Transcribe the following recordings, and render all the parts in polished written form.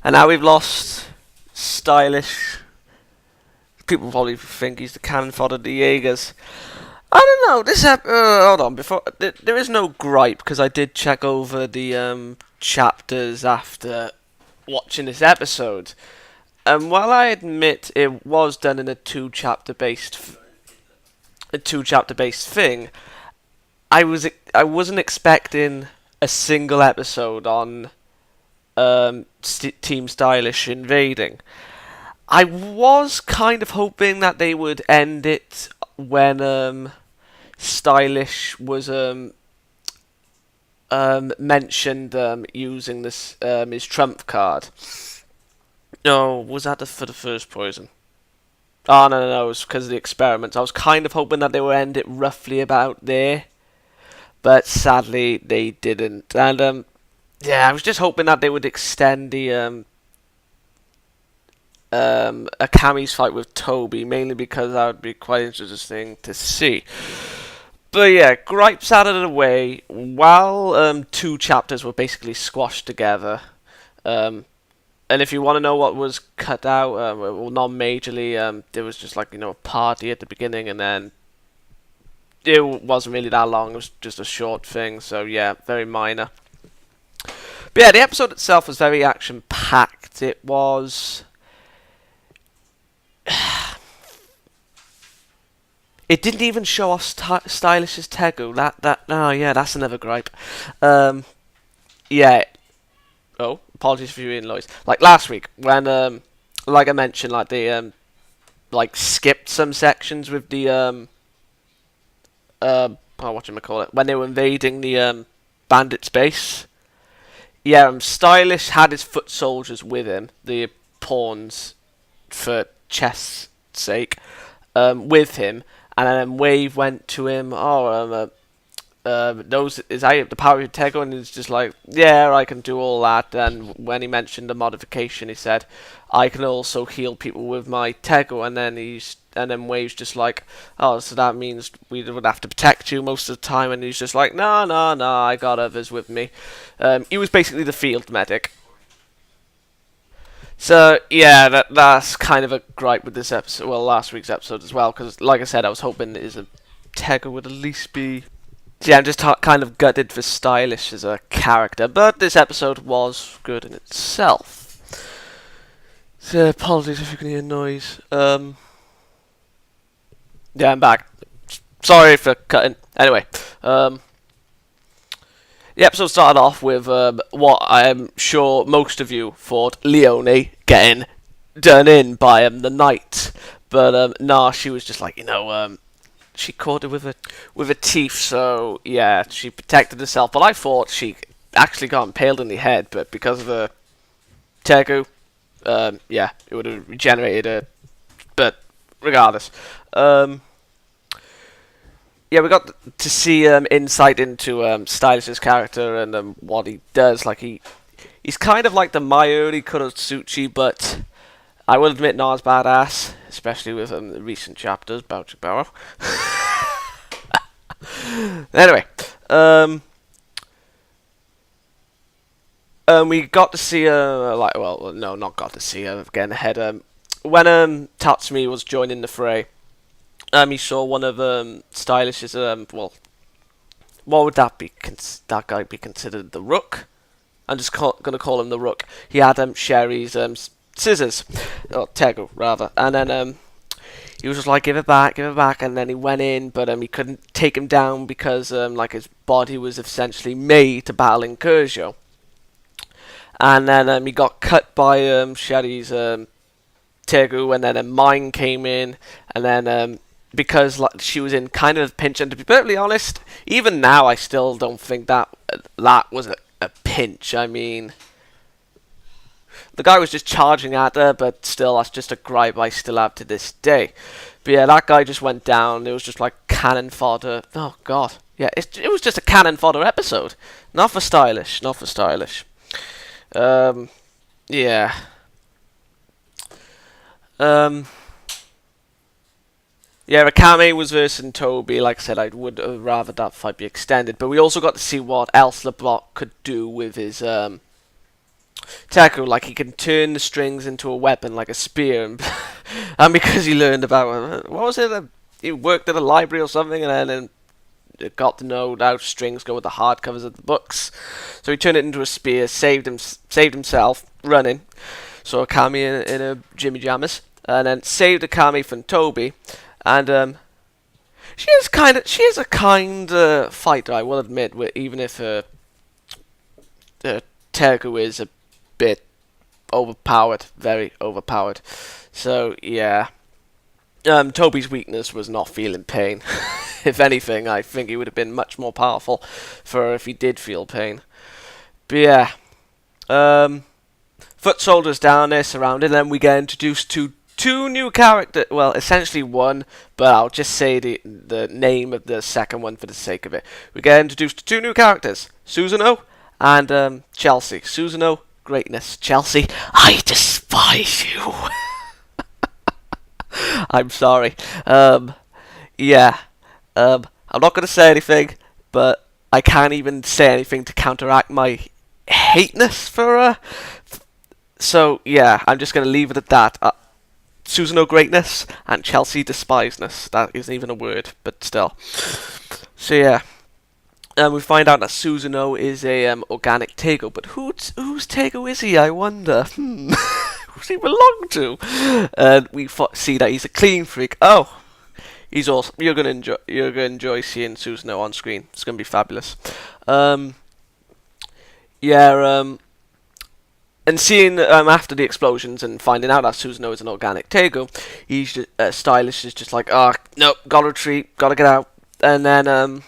And now we've lost stylish. People probably think he's the cannon fodder of the Jeagers. I don't know. Hold on. Before there is no gripe because I did check over the chapters after watching this episode. And while I admit it was done in a two chapter based thing, I wasn't expecting a single episode on Team Stylish invading. I was kind of hoping that they would end it when Stylish was mentioned using this his trump card. No, was that for the first poison? Oh no, it was because of the experiments. I was kind of hoping that they would end it roughly about there, but sadly they didn't. And yeah, I was just hoping that they would extend the Akame's fight with Toby, mainly because that would be quite interesting to see. But yeah, gripes out of the way. While two chapters were basically squashed together, and if you want to know what was cut out, well, not majorly, there was just like a party at the beginning, and then it wasn't really that long. It was just a short thing, so yeah, very minor. But yeah, the episode itself was very action packed. It was. It didn't even show off Stylish's Tegu. That's another gripe. Yeah. Oh, apologies for you noise. Like last week, when like I mentioned, like they skipped some sections with the whatchamacallit, when they were invading the bandits' base. Yeah, Stylish had his foot soldiers with him, the pawns for chess sake, with him, and then Wave went to him. Those is the power of Tego, and he's just like, yeah, I can do all that. And when he mentioned the modification, he said, I can also heal people with my Tego, and then Wave's just like, oh, so that means we would have to protect you most of the time, and he's just like, no, I got others with me. He was basically the field medic. So yeah, that's kind of a gripe with this episode. Well, last week's episode as well, because like I said, I was hoping Tego would at least be. Yeah, I'm just kind of gutted for Stylish as a character, but this episode was good in itself. So apologies if you can hear noise. Yeah, I'm back. Sorry for cutting. Anyway, the episode started off with what I'm sure most of you thought, Leone getting done in by the knight, but nah, she was just like, she caught it with her teeth, so yeah, she protected herself. But I thought she actually got impaled in the head, but because of the Tegu, yeah, it would have regenerated her. But regardless, yeah, we got to see insight into Stylish's character and what he does. Like he's kind of like the Mayuri Kurotsuchi, but I will admit not as badass, especially with the recent chapters, Boucher Barrow. Anyway, we got to see not got to see getting ahead. When Tatsumi was joining the fray, he saw one of Stylish's what would that be? That guy be considered the Rook? I'm just gonna call him the Rook. He had Sherry's scissors, or Tegu rather, and then he was just like, give it back, and then he went in, but he couldn't take him down because his body was essentially made to battle in Kurjo. And then he got cut by Sherry's Tegu, and then a mine came in, and then because she was in kind of a pinch, and to be perfectly honest, even now I still don't think that was a pinch. I mean, the guy was just charging at her, but still, that's just a gripe I still have to this day. But yeah, that guy just went down. It was just like cannon fodder. Oh god, yeah, it was just a cannon fodder episode. Not for Stylish. Yeah. Yeah, Akame was versing Toby. Like I said, I would have rather that fight be extended. But we also got to see what else LeBlanc could do with his Teku, like, he can turn the strings into a weapon, like a spear, and because he learned about, what was it, he worked at a library or something, and then got to know how strings go with the hardcovers of the books. So he turned it into a spear, saved himself running. So Akame in a Jimmy Jammers, and then saved Akame from Toby, and she is a kind fighter, I will admit. Even if Teku is a bit overpowered, very overpowered. So yeah. Toby's weakness was not feeling pain. If anything, I think he would have been much more powerful for her if he did feel pain. But yeah. Foot soldiers down there surrounded, and then we get introduced to two new characters. Well, essentially one, but I'll just say the name of the second one for the sake of it. We get introduced to two new characters, Susanoo and Chelsea. Susanoo, greatness. Chelsea, I despise you. I'm sorry. Yeah. I'm not going to say anything, but I can't even say anything to counteract my hateness for her. So, yeah, I'm just going to leave it at that. Susanoo greatness and Chelsea despiseness. That isn't even a word, but still. So, yeah. We find out that Susanoo is a organic Tego, but whose Tego is he, I wonder? Who's he belong to? And we see that he's a clean freak. Oh, he's awesome. You're gonna enjoy seeing Susanoo on screen. It's gonna be fabulous. Yeah. And seeing after the explosions and finding out that Susanoo is an organic Tego, he's just, Stylish is just like, oh no, gotta retreat, gotta get out. And then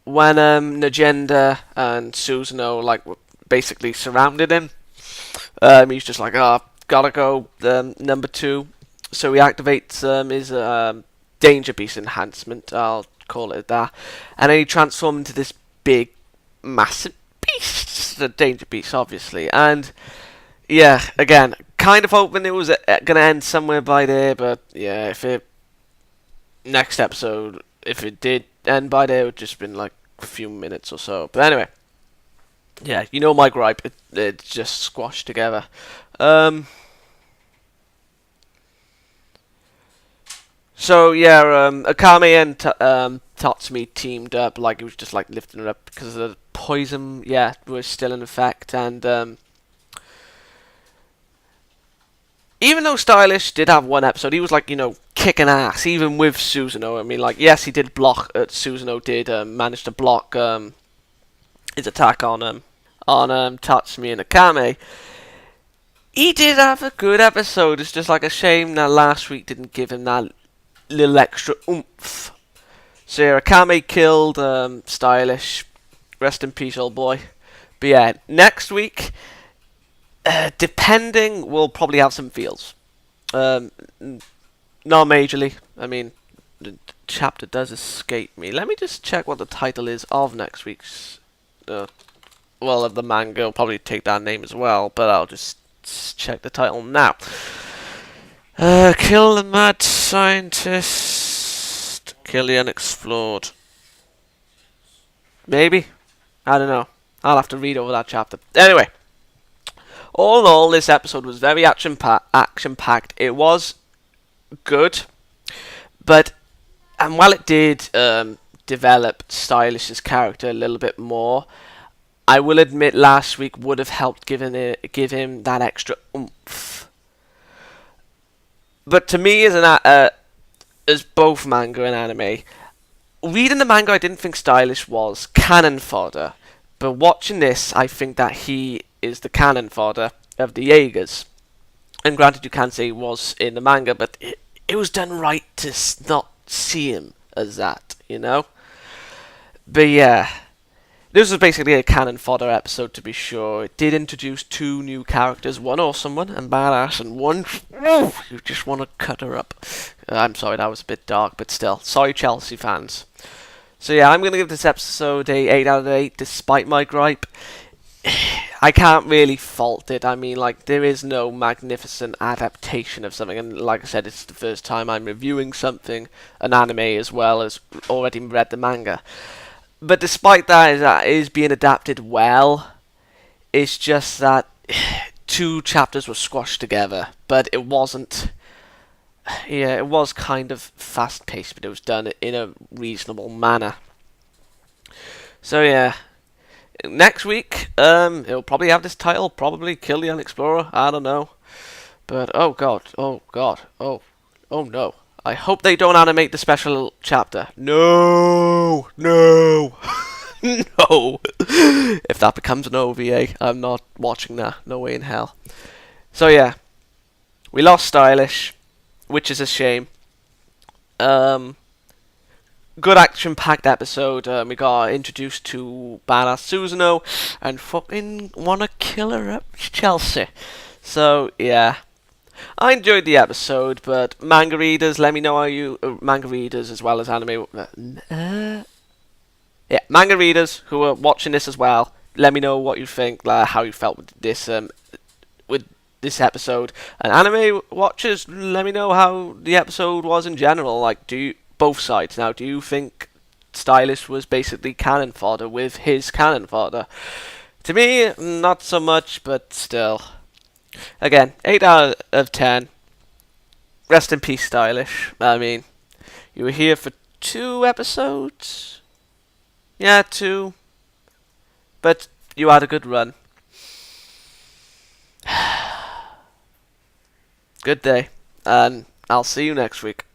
when Nagenda and Susanoo like basically surrounded him, he's just like, oh, gotta go. Number 2, so he activates his Danger Beast enhancement. I'll call it that, and then he transforms into this big, massive beast, the Danger Beast, obviously. And yeah, again, kind of hoping it was gonna end somewhere by there, but yeah, if it did end by there, it would just been like a few minutes or so. But anyway, yeah, you know my gripe, it's just squashed together. So yeah, Akame and Tatsumi teamed up, like it was just like lifting her up because the poison, yeah, was still in effect. And even though Stylish did have one episode, he was like, kicking ass, even with Susanoo. I mean, like, yes, he did block. Susanoo did manage to block his attack on Tatsumi and Akame. He did have a good episode. It's just like a shame that last week didn't give him that little extra oomph. So yeah, Akame killed Stylish. Rest in peace, old boy. But yeah, next week, depending, we'll probably have some feels. Not majorly. I mean, the chapter does escape me. Let me just check what the title is of next week's. Of the manga. I'll probably take that name as well, but I'll just check the title now. Kill the mad scientist. Kill the unexplored. Maybe? I don't know. I'll have to read over that chapter. Anyway. All in all, this episode was very action-packed. It was good. But, and while it did develop Stylish's character a little bit more, I will admit last week would have helped give him that extra oomph. But to me, as both manga and anime, reading the manga, I didn't think Stylish was cannon fodder. But watching this, I think that he is the cannon fodder of the Jeagers. And granted, you can say he was in the manga, but it was done right to not see him as that, But yeah, this was basically a cannon fodder episode, to be sure. It did introduce 2 new characters, one awesome one and badass, and one you just want to cut her up. I'm sorry, that was a bit dark, but still. Sorry, Chelsea fans. So yeah, I'm going to give this episode a 8 out of 8, despite my gripe. I can't really fault it. I mean, like, there is no magnificent adaptation of something, and like I said, it's the first time I'm reviewing something, an anime, as well as already read the manga. But despite that, it is being adapted well. It's just that two chapters were squashed together, but it wasn't. Yeah, it was kind of fast paced, but it was done in a reasonable manner. So yeah, next week, it'll probably have this title, probably Kill the Unexplorer. I don't know, but oh god, oh no. I hope they don't animate the special chapter. No, no, no. If that becomes an OVA, I'm not watching that. No way in hell. So yeah, we lost Stylish, which is a shame. Um, Good action-packed episode. We got introduced to badass Susanoo and fucking wanna kill her up Chelsea. So yeah, I enjoyed the episode, but manga readers, let me know how you manga readers as well as anime. Yeah, manga readers who are watching this as well. Let me know what you think, how you felt with this episode. And anime watchers, let me know how the episode was in general. Like, do you both sides now? Do you think Stylish was basically cannon fodder with his cannon fodder? To me, not so much, but still. Again, 8 out of 10. Rest in peace, Stylish. I mean, you were here for 2 episodes? Yeah, 2. But you had a good run. Good day, and I'll see you next week.